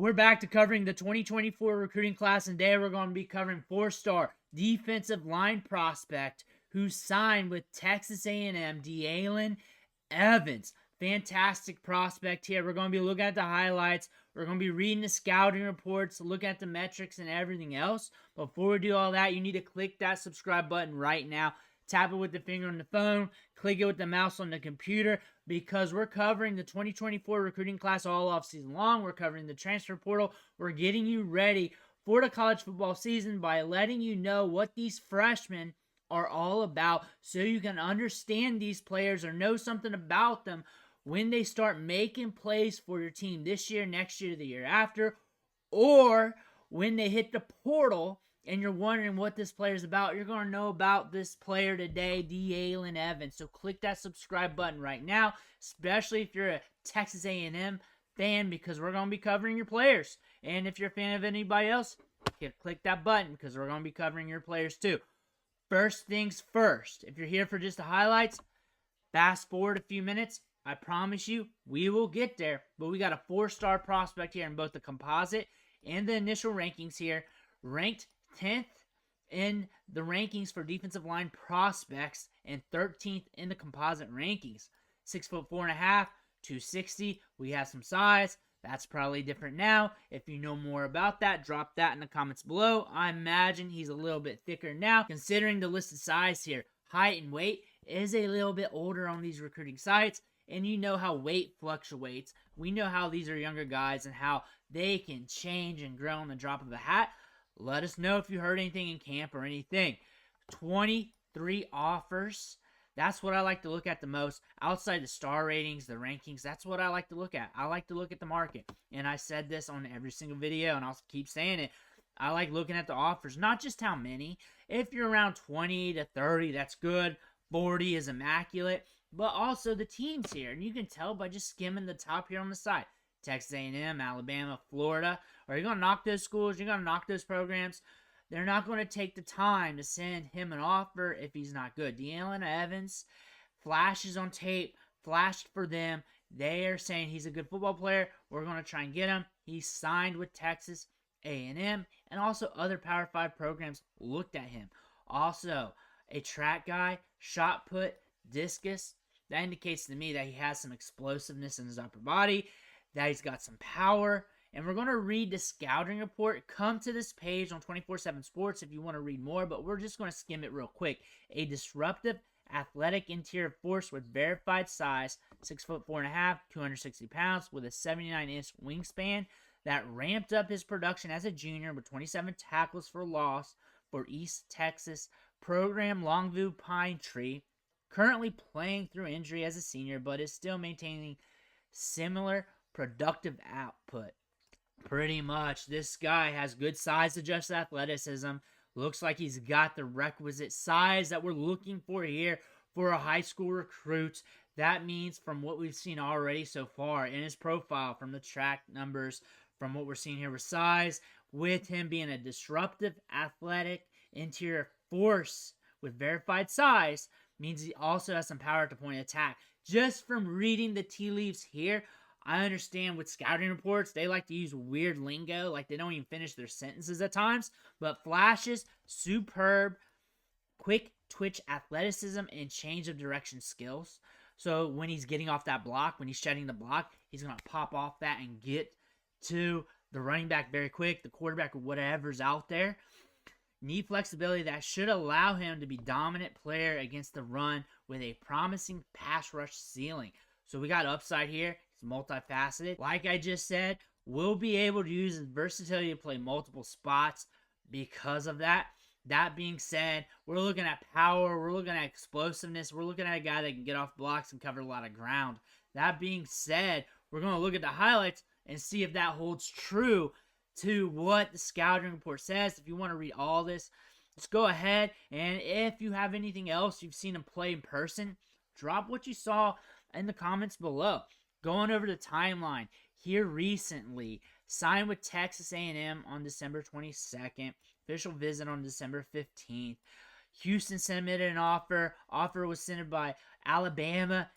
We're back to covering the 2024 recruiting class, and today we're going to be covering four-star defensive line prospect who signed with Texas A&M, Dealyn Evans. Fantastic prospect here. We're going to be looking at the highlights. We're going to be reading the scouting reports, looking at the metrics and everything else. Before we do all that, you need to click that subscribe button right now. Tap it with the finger on the phone. Click it with the mouse on the computer, because we're covering the 2024 recruiting class all off season long. We're covering the transfer portal. We're getting you ready for the college football season by letting you know what these freshmen are all about, so you can understand these players or know something about them when they start making plays for your team this year, next year, the year after, or when they hit the portal and you're wondering what this player is about. You're going to know about this player today, Dealyn Evans. So click that subscribe button right now, especially if you're a Texas A&M fan, because we're going to be covering your players. And if you're a fan of anybody else, click that button, because we're going to be covering your players too. First things first, if you're here for just the highlights, fast forward a few minutes. I promise you, we will get there. But we got a four-star prospect here in both the composite and the initial rankings here, ranked 10th in the rankings for defensive line prospects and 13th in the composite rankings. 6'4.5", 260. We have some size. That's probably different now. If you know more about that, drop that in the comments below. I imagine he's a little bit thicker now, considering the listed size here. Height and weight is a little bit older on these recruiting sites, and you know how weight fluctuates. We know how these are younger guys and how they can change and grow on the drop of a hat. Let us know if you heard anything in camp or anything. 23 offers. That's what I like to look at the most. Outside the star ratings, the rankings, that's what I like to look at. I like to look at the market. And I said this on every single video, and I'll keep saying it. I like looking at the offers, not just how many. If you're around 20 to 30, that's good. 40 is immaculate. But also the teams here. And you can tell by just skimming the top here on the side. Texas A&M, Alabama, Florida. Are you going to knock those schools? You're going to knock those programs? They're not going to take the time to send him an offer if he's not good. Dealyn Evans flashes on tape, flashed for them. They are saying he's a good football player. We're going to try and get him. He's signed with Texas A&M, and also other Power 5 programs looked at him. Also, a track guy, shot put, discus. That indicates to me that he has some explosiveness in his upper body, that he's got some power. And we're going to read the scouting report. Come to this page on 24/7 Sports if you want to read more, but we're just going to skim it real quick. A disruptive, athletic interior force with verified size, 6'4.5", 260 pounds, with a 79-inch wingspan, that ramped up his production as a junior with 27 tackles for loss for East Texas program Longview Pine Tree. Currently playing through injury as a senior, but is still maintaining similar productive output. Pretty much, this guy has good size-adjusted athleticism. Looks like he's got the requisite size that we're looking for here for a high school recruit. That means, from what we've seen already so far in his profile, from the track numbers, from what we're seeing here with size, with him being a disruptive, athletic, interior force with verified size, means he also has some power at the point of attack. Just from reading the tea leaves here, I understand with scouting reports, they like to use weird lingo, like they don't even finish their sentences at times, but flashes, superb, quick twitch athleticism, and change of direction skills. So when he's getting off that block, when he's shedding the block, he's going to pop off that and get to the running back very quick, the quarterback, or whatever's out there. Knee flexibility that should allow him to be dominant player against the run with a promising pass rush ceiling. So we got upside here. He's multifaceted. Like I just said, we'll be able to use his versatility to play multiple spots because of that. That being said, we're looking at power. We're looking at explosiveness. We're looking at a guy that can get off blocks and cover a lot of ground. That being said, we're going to look at the highlights and see if that holds true to what the scouting report says. If you want to read all this, just go ahead. And if you have anything else you've seen him play in person, drop what you saw in the comments below. Going over the timeline here recently, signed with Texas A&M on December 22nd, official visit on December 15th. Houston submitted an offer. Offer was sent by Alabama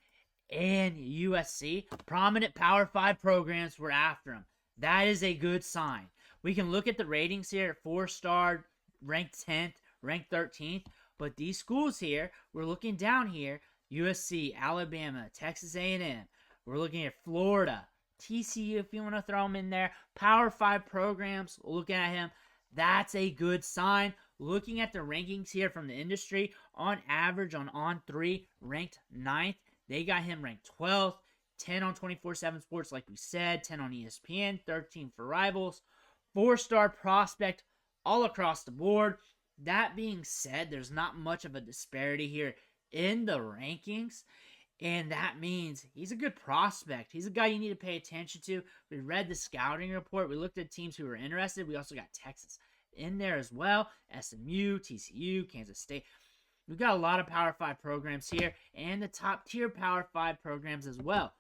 and USC. Prominent Power 5 programs were after him. That is a good sign. We can look at the ratings here at 4-star, ranked 10th, ranked 13th, but these schools here, we're looking down here, USC, Alabama, Texas A&M. We're looking at Florida, TCU if you want to throw them in there. Power 5 programs, looking at him. That's a good sign. Looking at the rankings here from the industry, on average on On3, ranked 9th. They got him ranked 12th. 10 on 24/7 Sports, like we said. 10 on ESPN. 13 for Rivals. 4-star prospect all across the board. That being said, there's not much of a disparity here in the rankings. And that means he's a good prospect. He's a guy you need to pay attention to. We read the scouting report. We looked at teams who were interested. We also got Texas in there as well. SMU, TCU, Kansas State. We've got a lot of Power 5 programs here and the top tier Power 5 programs as well.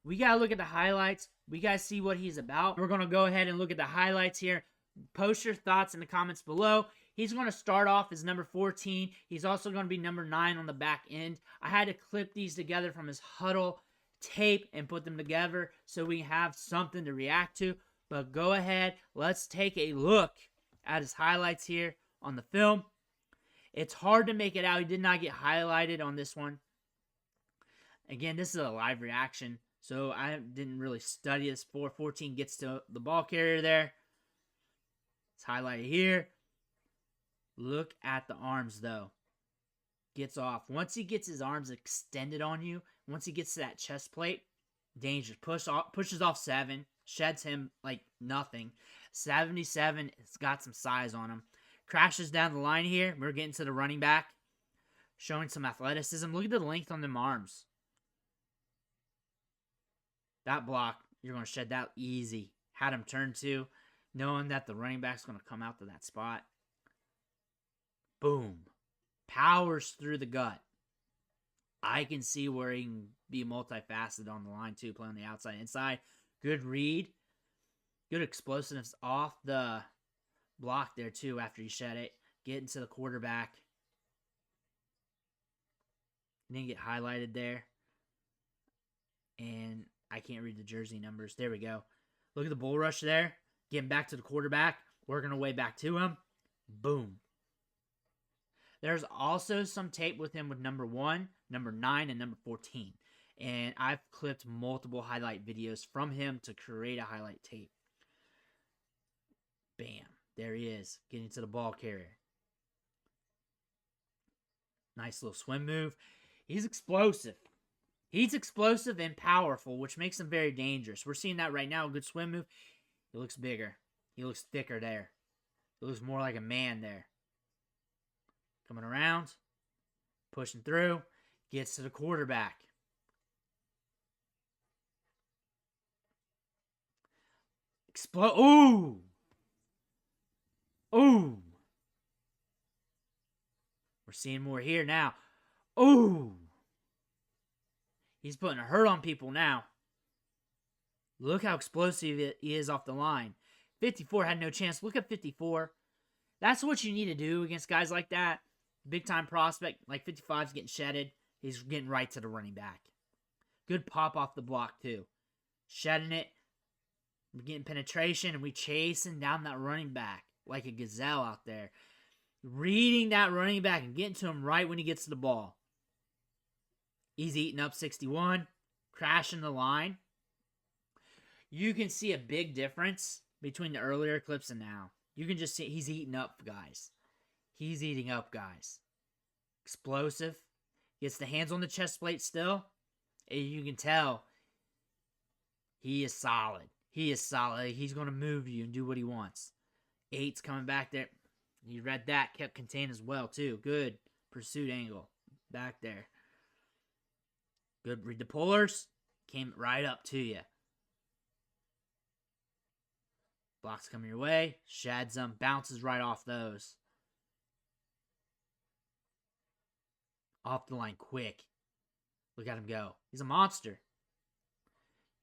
We got to look at the highlights. We got to see what he's about. We're going to go ahead and look at the highlights here. Post your thoughts in the comments below. He's going to start off as number 14. He's also going to be number 9 on the back end. I had to clip these together from his huddle tape and put them together so we have something to react to. But go ahead. Let's take a look at his highlights here on the film. It's hard to make it out. He did not get highlighted on this one. Again, this is a live reaction, so I didn't really study this. 4-14 gets to the ball carrier there. It's highlighted here. Look at the arms, though. Gets off. Once he gets his arms extended on you, once he gets to that chest plate, dangerous. Pushes off 7. Sheds him like nothing. 77. It's got some size on him. Crashes down the line here. We're getting to the running back. Showing some athleticism. Look at the length on them arms. That block, you're going to shed that easy. Had him turn to, knowing that the running back's going to come out to that spot. Boom. Powers through the gut. I can see where he can be multifaceted on the line too, play on the outside, inside. Good read. Good explosiveness off the block there too after he shed it. Getting to the quarterback. Didn't get highlighted there. And I can't read the jersey numbers. There we go. Look at the bull rush there. Getting back to the quarterback. Working our way back to him. Boom. There's also some tape with him with number 1, number 9, and number 14. And I've clipped multiple highlight videos from him to create a highlight tape. Bam. There he is. Getting to the ball carrier. Nice little swim move. He's explosive. He's explosive and powerful, which makes him very dangerous. We're seeing that right now. A good swim move. He looks bigger. He looks thicker there. He looks more like a man there. Coming around. Pushing through. Gets to the quarterback. Ooh! Ooh! We're seeing more here now. Ooh! He's putting a hurt on people now. Look how explosive he is off the line. 54 had no chance. Look at 54. That's what you need to do against guys like that. Big-time prospect, like 55's getting shedded. He's getting right to the running back. Good pop off the block, too. Shedding it. We're getting penetration, and we chasing down that running back like a gazelle out there. Reading that running back and getting to him right when he gets to the ball. He's eating up 61. Crashing the line. You can see a big difference between the earlier clips and now. You can just see he's eating up guys. He's eating up guys. Explosive. Gets the hands on the chest plate still. And you can tell he is solid. He is solid. He's going to move you and do what he wants. 8's coming back there. You read that. Kept contained as well, too. Good pursuit angle. Back there. Good read the pullers. Came right up to you. Blocks coming your way. Sheds them. Bounces right off those. Off the line quick. Look at him go. He's a monster.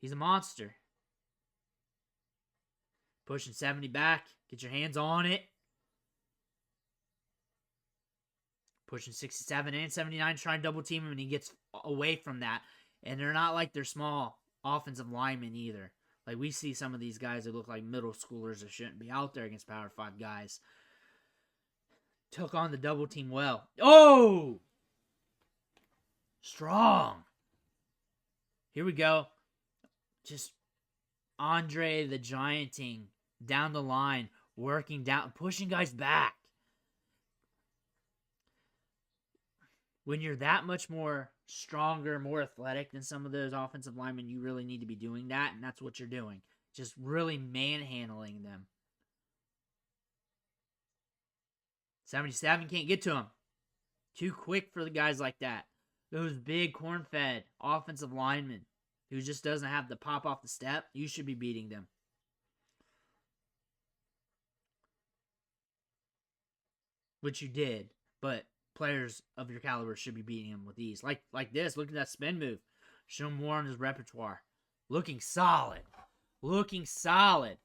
He's a monster. Pushing 70 back. Get your hands on it. Pushing 67 and 79. Trying to double team him, and he gets away from that. And they're not like they're small offensive linemen either. Like, we see some of these guys that look like middle schoolers that shouldn't be out there against Power 5 guys. Took on the double team well. Oh! Strong. Here we go. Just Andre the Gianting down the line, working down, pushing guys back. When you're that much more stronger, more athletic than some of those offensive linemen, you really need to be doing that, and that's what you're doing. Just really manhandling them. 77 can't get to him. Too quick for the guys like that. Those big corn-fed offensive linemen who just doesn't have the pop off the step, you should be beating them. Which you did, but players of your caliber should be beating him with ease. Like this. Look at that spin move. Show more on his repertoire. Looking solid. Looking solid.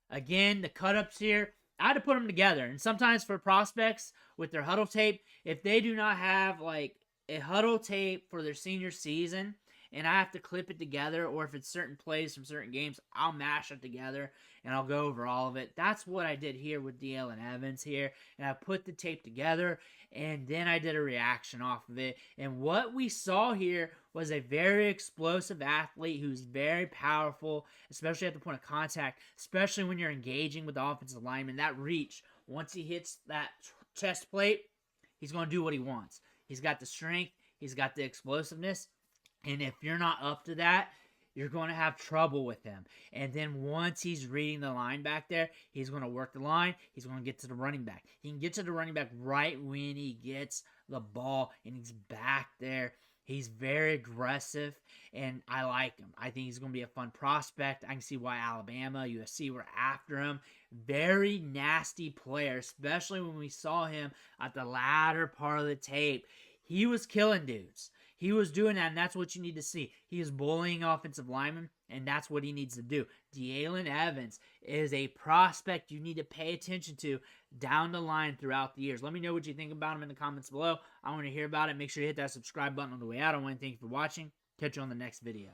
Again, the cut-ups here, I had to put them together. And sometimes for prospects with their huddle tape, if they do not have like a huddle tape for their senior season, and I have to clip it together, or if it's certain plays from certain games, I'll mash it together and I'll go over all of it. That's what I did here with Dealyn Evans here, and I put the tape together, and then I did a reaction off of it. And what we saw here was a very explosive athlete who's very powerful, especially at the point of contact, especially when you're engaging with the offensive lineman. That reach, once he hits that chest plate, he's going to do what he wants. He's got the strength, he's got the explosiveness, and if you're not up to that, you're going to have trouble with him. And then once he's reading the line back there, he's going to work the line. He's going to get to the running back. He can get to the running back right when he gets the ball and he's back there. He's very aggressive, and I like him. I think he's going to be a fun prospect. I can see why Alabama, USC were after him. Very nasty player, especially when we saw him at the latter part of the tape. He was killing dudes. He was doing that, and that's what you need to see. He is bullying offensive linemen, and that's what he needs to do. Dealyn Evans is a prospect you need to pay attention to down the line throughout the years. Let me know what you think about him in the comments below. I want to hear about it. Make sure you hit that subscribe button on the way out. I want to thank you for watching. Catch you on the next video.